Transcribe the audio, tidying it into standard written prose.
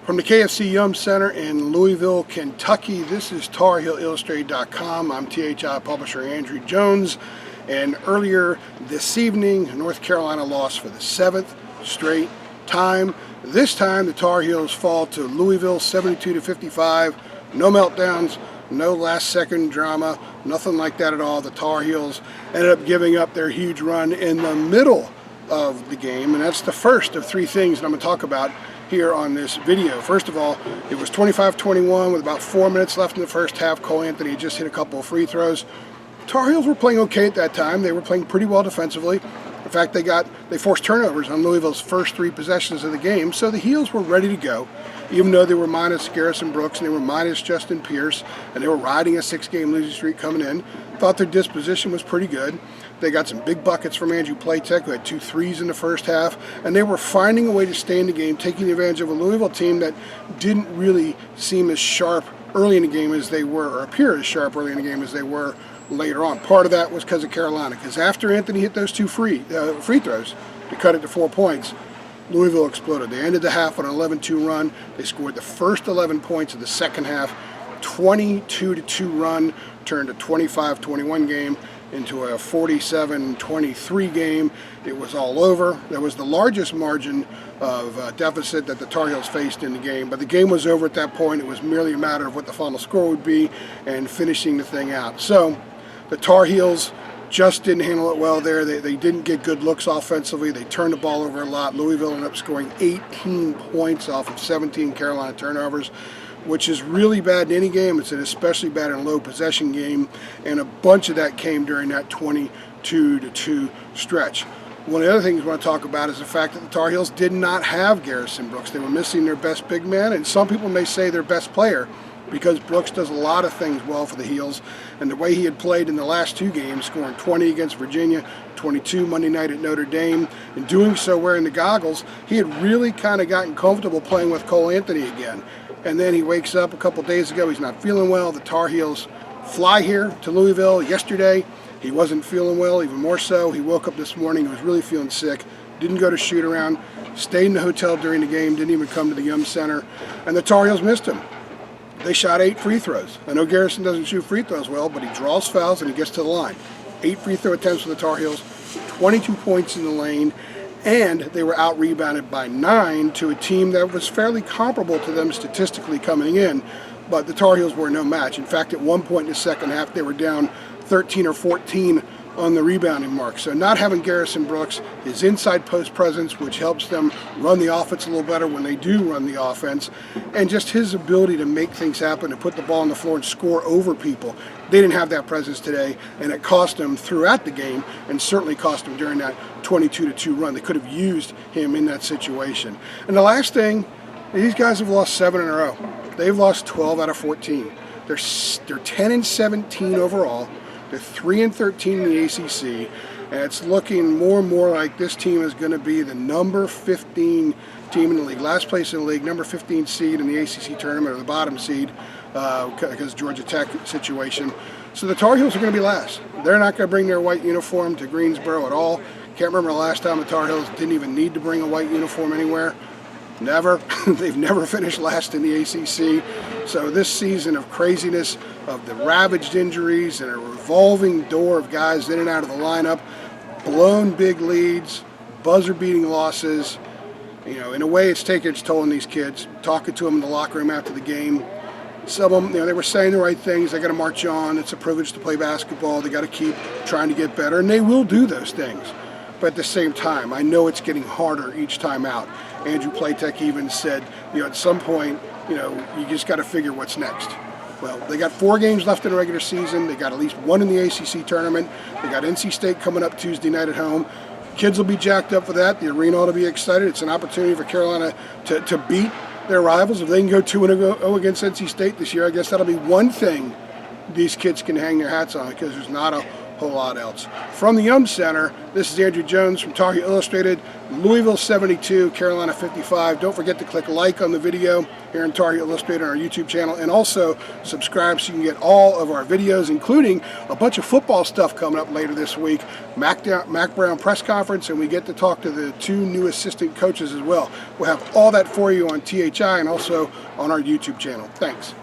From the KFC Yum Center in Louisville, Kentucky, this is TarHeelIllustrated.com. I'm THI publisher Andrew Jones, and earlier this evening, North Carolina lost for the 7th straight time. This time, the Tar Heels fall to Louisville 72-55. No meltdowns, no last-second drama, nothing like that at all. The Tar Heels ended up giving up their huge run in the middle of the game, and that's the first of three things that I'm going to talk about here on this video. First of all, it was 25-21 with about 4 minutes left in the first half. Cole Anthony had just hit a couple of free throws. Tar Heels were playing okay at that time. They were playing pretty well defensively. In fact, they forced turnovers on Louisville's first three possessions of the game, so the Heels were ready to go, even though they were minus Garrison Brooks and they were minus Justin Pierce, and they were riding a 6-game losing streak coming in. Thought their disposition was pretty good. They got some big buckets from Andrew Platek, who had 2 threes in the first half, and they were finding a way to stay in the game, taking advantage of a Louisville team that didn't really seem as sharp early in the game as they were, or appear as sharp early in the game as they were later on. Part of that was because of Carolina, because after Anthony hit those 2 free throws to cut it to 4 points, Louisville exploded. They ended the half on an 11-2 run. They scored the first 11 points of the second half. 22-2 run turned a 25-21 game into a 47-23 game. It was all over. That was the largest margin of deficit that the Tar Heels faced in the game, but the game was over at that point. It was merely a matter of what the final score would be and finishing the thing out. So the Tar Heels just didn't handle it well there. They didn't get good looks offensively. They turned the ball over a lot. Louisville ended up scoring 18 points off of 17 Carolina turnovers, which is really bad in any game. It's especially bad in a low possession game, and a bunch of that came during that 22-2 stretch. One of the other things I want to talk about is the fact that the Tar Heels did not have Garrison Brooks. They were missing their best big man, and some people may say their best player, because Brooks does a lot of things well for the Heels, and the way he had played in the last 2 games, scoring 20 against Virginia, 22 Monday night at Notre Dame, and doing so wearing the goggles, he had really kind of gotten comfortable playing with Cole Anthony again. And then he wakes up a couple days ago, he's not feeling well. The Tar Heels fly here to Louisville yesterday. He wasn't feeling well, even more so. He woke up this morning, he was really feeling sick, didn't go to shoot around, stayed in the hotel during the game, didn't even come to the Yum Center, and the Tar Heels missed him. They shot 8 free throws. I know Garrison doesn't shoot free throws well, but he draws fouls and he gets to the line. 8 free throw attempts for the Tar Heels, 22 points in the lane, and they were out-rebounded by 9 to a team that was fairly comparable to them statistically coming in, but the Tar Heels were no match. In fact, at one point in the second half, they were down 13 or 14 on the rebounding mark. So not having Garrison Brooks, his inside post presence, which helps them run the offense a little better when they do run the offense, and just his ability to make things happen, to put the ball on the floor and score over people. They didn't have that presence today, and it cost them throughout the game, and certainly cost them during that 22-2 run. They could have used him in that situation. And the last thing, these guys have lost 7 in a row. They've lost 12 out of 14. They're 10-17 overall. They're 3-13 in the ACC, and it's looking more and more like this team is going to be the number 15 team in the league, last place in the league, number 15 seed in the ACC tournament, or the bottom seed, because Georgia Tech situation. So the Tar Heels are going to be last. They're not going to bring their white uniform to Greensboro at all. Can't remember the last time the Tar Heels didn't even need to bring a white uniform anywhere. Never. They've never finished last in the ACC. So this season of craziness, of the ravaged injuries and a revolving door of guys in and out of the lineup, blown big leads, buzzer-beating losses, in a way it's taking its toll on these kids. Talking to them in the locker room after the game, some of them, they were saying the right things. They got to march on. It's a privilege to play basketball. They got to keep trying to get better, and they will do those things. But at the same time, I know it's getting harder each time out. Andrew Platek even said, at some point, you just got to figure what's next. Well, they got 4 games left in the regular season. They got at least 1 in the ACC tournament. They got NC State coming up Tuesday night at home. Kids will be jacked up for that. The arena ought to be excited. It's an opportunity for Carolina to beat their rivals. If they can go 2-0 against NC State this year, I guess that'll be one thing these kids can hang their hats on, because there's not a whole lot else. From the Yum Center, this is Andrew Jones from Tar Heel Illustrated, Louisville 72, Carolina 55. Don't forget to click like on the video here in Tar Heel Illustrated on our YouTube channel, and also subscribe so you can get all of our videos, including a bunch of football stuff coming up later this week. Mac Brown press conference, and we get to talk to the 2 new assistant coaches as well. We'll have all that for you on THI and also on our YouTube channel. Thanks.